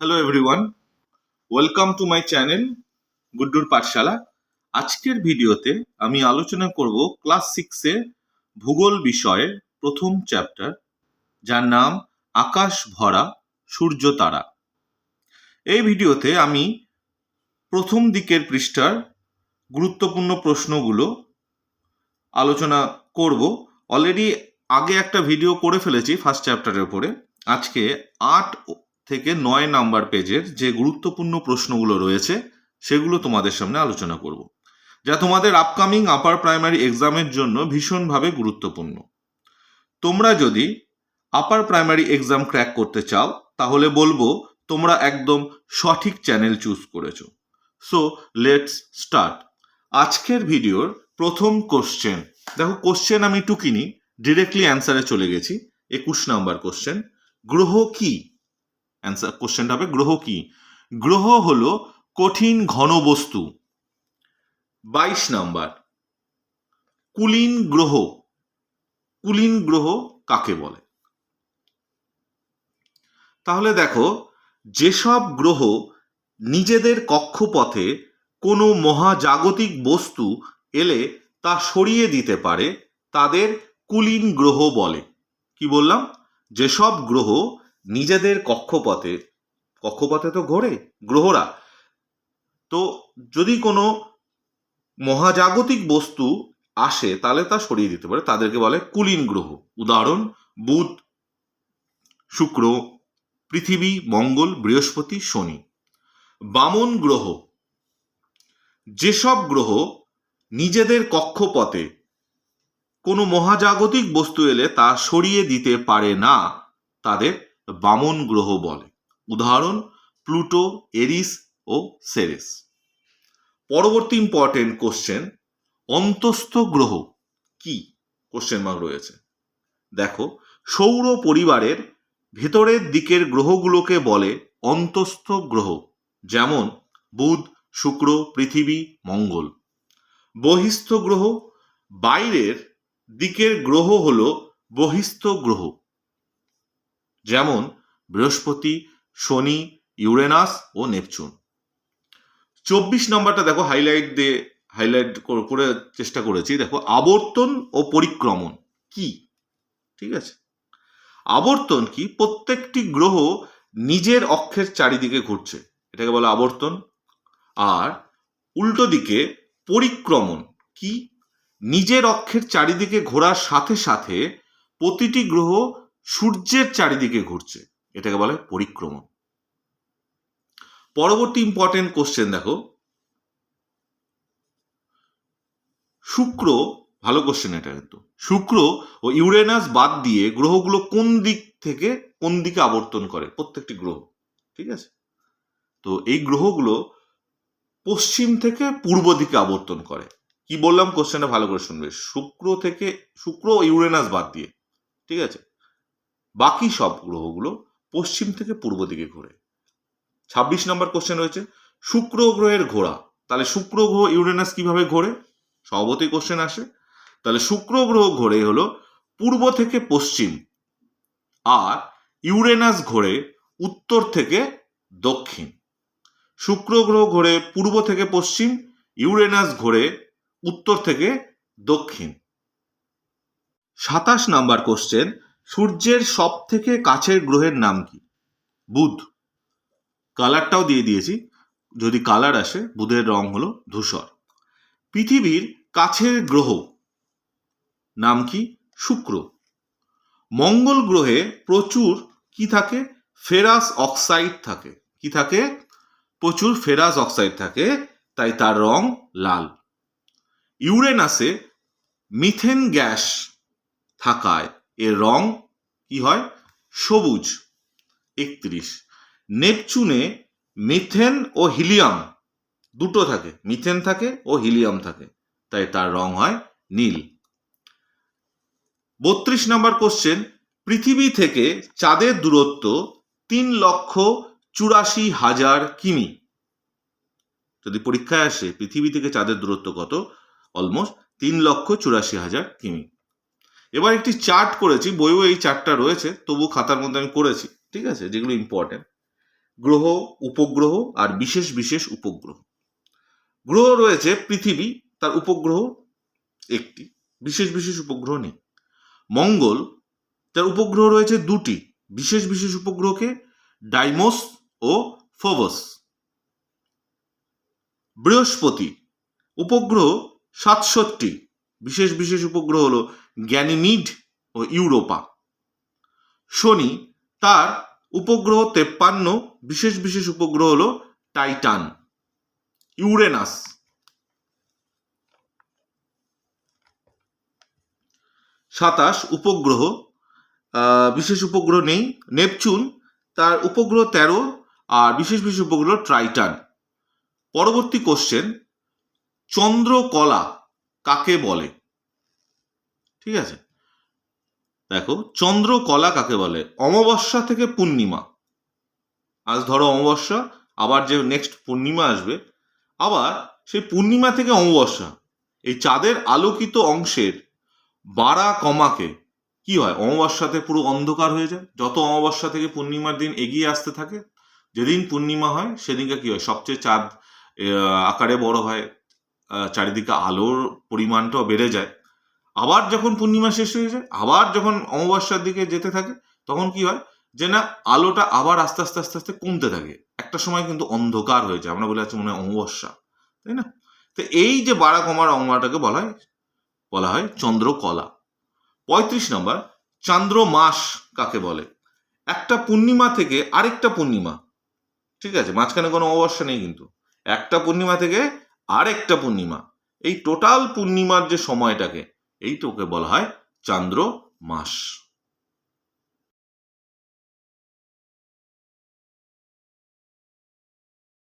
Hello everyone, welcome to my channel গুড্ডুর পাঠশালা। আজকের ভিডিওতে আমি আলোচনা করব ক্লাস 6-এ ভূগোল বিষয়ের প্রথম চ্যাপ্টার, যার নাম আকাশ ভরা সূর্য তারা। এই ভিডিওতে আমি প্রথম দিকের পৃষ্ঠার গুরুত্বপূর্ণ প্রশ্নগুলো আলোচনা করব। অলরেডি আগে একটা ভিডিও করে ফেলেছি ফার্স্ট চ্যাপ্টারের উপরে। আজকে 8 থেকে 9 নাম্বার পেজের যে গুরুত্বপূর্ণ প্রশ্নগুলো রয়েছে সেগুলো তোমাদের সামনে আলোচনা করব, যা তোমাদের আপকামিং আপার প্রাইমারি এক্সামের জন্য ভীষণভাবে গুরুত্বপূর্ণ। তোমরা যদি আপার প্রাইমারি এক্সাম ক্র্যাক করতে চাও তাহলে বলবো তোমরা একদম সঠিক চ্যানেল চুজ করেছো। So let's start. আজকের ভিডিওর প্রথম কোশ্চেন, দেখো কোশ্চেন আমি টুকিনি, ডিরেক্টলি অ্যান্সারে চলে গেছি। 21 নাম্বার কোশ্চেন, গ্রহ কি? অ্যান্সার কোশ্চেনটা হবে গ্রহ কি? গ্রহ হলো কঠিন ঘন বস্তু। 22 নাম্বার, কুলীন গ্রহ। কুলীন গ্রহ কাকে বলে? তাহলে দেখো, যেসব গ্রহ নিজেদের কক্ষপথে কোনো মহাজাগতিক বস্তু এলে তা সরিয়ে দিতে পারে তাদের কুলীন গ্রহ বলে। কি বললাম? যেসব গ্রহ নিজেদের কক্ষপথে তো ঘোরে গ্রহরা, তো যদি কোনো মহাজাগতিক বস্তু আসে তাহলে তা সরিয়ে দিতে পারে, তাদেরকে বলে কুলীন গ্রহ। উদাহরণ: বুধ, শুক্র, পৃথিবী, মঙ্গল, বৃহস্পতি, শনি। বামন গ্রহ, যেসব গ্রহ নিজেদের কক্ষপথে কোনো মহাজাগতিক বস্তু এলে তা সরিয়ে দিতে পারে না তাদের বামন গ্রহ বলে। উদাহরণ: প্লুটো, এরিস ও সেরেস। পরবর্তী ইম্পর্টেন্ট কোশ্চেন, অন্তস্থ গ্রহ কি? কোশ্চেন মার্ক রয়েছে। দেখো, সৌর পরিবারের ভেতরের দিকের গ্রহগুলোকে বলে অন্তস্থ গ্রহ, যেমন বুধ, শুক্র, পৃথিবী, মঙ্গল। বহিস্থ গ্রহ, বাইরের দিকের গ্রহ হলো বহিস্থ গ্রহ, যেমন বৃহস্পতি, শনি, ইউরেনাস ও নেপচুন। 24 নম্বরটা দেখো, হাইলাইট করে চেষ্টা করেছি। দেখো, আবর্তন ও পরিক্রমণ কি? ঠিক আছে, আবর্তন কি? প্রত্যেকটি গ্রহ নিজের অক্ষের চারিদিকে ঘুরছে, এটাকে বলে আবর্তন। আর উল্টো দিকে পরিক্রমণ কি? নিজের অক্ষের চারিদিকে ঘোরার সাথে সাথে প্রতিটি গ্রহ সূর্যের চারিদিকে ঘুরছে, এটাকে বলে পরিক্রমণ। পরবর্তী ইম্পর্টেন্ট কোশ্চেন দেখো, শুক্র, ভালো কোশ্চেন এটা কিন্তু, শুক্র ও ইউরেনাস বাদ দিয়ে গ্রহগুলো কোন দিক থেকে কোন দিকে আবর্তন করে? প্রত্যেকটি গ্রহ, ঠিক আছে? তো এই গ্রহগুলো পশ্চিম থেকে পূর্ব দিকে আবর্তন করে। কি বললাম কোশ্চেনটা ভালো করে শুনবে, শুক্র ও ইউরেনাস বাদ দিয়ে, ঠিক আছে? বাকি সব গ্রহগুলো পশ্চিম থেকে পূর্ব দিকে ঘোরে। 26 নম্বর কোশ্চেন রয়েছে, শুক্র গ্রহের ঘোরা। তাহলে শুক্র গ্রহ ইউরেনাস কিভাবে ঘোরে? স্বভাবতই কোশ্চেন আসে। তাহলে শুক্র গ্রহ ঘোরে হলো পূর্ব থেকে পশ্চিম, আর ইউরেনাস ঘোরে উত্তর থেকে দক্ষিণ। শুক্র গ্রহ ঘোরে পূর্ব থেকে পশ্চিম, ইউরেনাস ঘোরে উত্তর থেকে দক্ষিণ। 27 নাম্বার কোশ্চেন, সূর্যের সব থেকে কাছের গ্রহের নাম কি? বুধ। কালারটাও দিয়ে দিয়েছি, যদি কালার আসে। বুধের রং হলো ধূসর। পৃথিবীর কাছের গ্রহ নাম কি? শুক্র। মঙ্গল গ্রহে প্রচুর কি থাকে? ফেরাস অক্সাইড থাকে। কি থাকে? প্রচুর ফেরাস অক্সাইড থাকে, তাই তার রং লাল। ইউরেনাসে মিথেন গ্যাস থাকায় এর রং কি হয়? সবুজ। 31। নেপচুনে মিথেন ও হিলিয়াম দুটো থাকে, মিথেন থাকে ও হিলিয়াম থাকে, তাই তার রং হয় নীল। 32 নম্বর কোশ্চেন, পৃথিবী থেকে চাঁদের দূরত্ব 3,84,000 কিমি। যদি পরীক্ষায় আসে পৃথিবী থেকে চাঁদের দূরত্ব কত, অলমোস্ট 3,84,000 কিমি। এবার একটি চার্ট করেছি, বইও এই চার্টটা রয়েছে, তবু খাতার মধ্যে আমি করেছি, ঠিক আছে, যেগুলো ইম্পর্টেন্ট। গ্রহ, উপগ্রহ আর বিশেষ বিশেষ উপগ্রহ। গ্রহ রয়েছে পৃথিবী, তার উপগ্রহ একটি, বিশেষ বিশেষ উপগ্রহ নেই। মঙ্গল, তার উপগ্রহ রয়েছে দুটি, বিশেষ বিশেষ উপগ্রহকে ডাইমোস ও ফোবস। বৃহস্পতি, উপগ্রহ 67, বিশেষ বিশেষ উপগ্রহ হলো গ্যানিমিড ও ইউরোপা। শনি, তার উপগ্রহ 53, বিশেষ বিশেষ উপগ্রহ হলো টাইটান। ইউরেনাস, সাতাশ উপগ্রহ, বিশেষ উপগ্রহ নেই। নেপচুন, তার উপগ্রহ 13 আর বিশেষ বিশেষ উপগ্রহ ট্রাইটান। পরবর্তী কোশ্চেন, চন্দ্রকলা কাকে বলে? ঠিক আছে, দেখো চন্দ্রকলা কাকে বলে? অমাবস্যা থেকে পূর্ণিমা, আজ ধরো অমাবস্যা, আবার যে নেক্সট পূর্ণিমা আসবে, আবার সেই পূর্ণিমা থেকে অমাবস্যা, এই চাঁদের আলোকিত অংশের বাড়া কমাকে কি হয়? অমাবস্যাতে পুরো অন্ধকার হয়ে যায়। যত অমাবস্যা থেকে পূর্ণিমার দিন এগিয়ে আসতে থাকে, যেদিন পূর্ণিমা হয় সেদিনকে কি হয়? সবচেয়ে চাঁদ আকারে বড় হয়, চারিদিকে আলোর পরিমাণটাও বেড়ে যায়। আবার যখন পূর্ণিমা শেষ হয়ে যায়, আবার যখন অমাবস্যার দিকে যেতে থাকে, তখন কি হয়? যে না, আলোটা আবার আস্তে আস্তে আস্তে আস্তে কমতে থাকে, একটা সময় কিন্তু অন্ধকার হয়ে যায়, আমরা বলে আছি মনে হয় অমাবস্যা, তাই না? তো এই যে বাড়া কমার অঙ্গটাকে বলা হয় চন্দ্রকলা। 35 নম্বর, চান্দ্র মাস কাকে বলে? একটা পূর্ণিমা থেকে আরেকটা পূর্ণিমা, ঠিক আছে, মাঝখানে কোনো অমাবস্যা নেই কিন্তু, একটা পূর্ণিমা থেকে আরেকটা পূর্ণিমা, এই টোটাল পূর্ণিমার যে সময়টাকে, এইটাকে বলা হয় চান্দ্র মাস।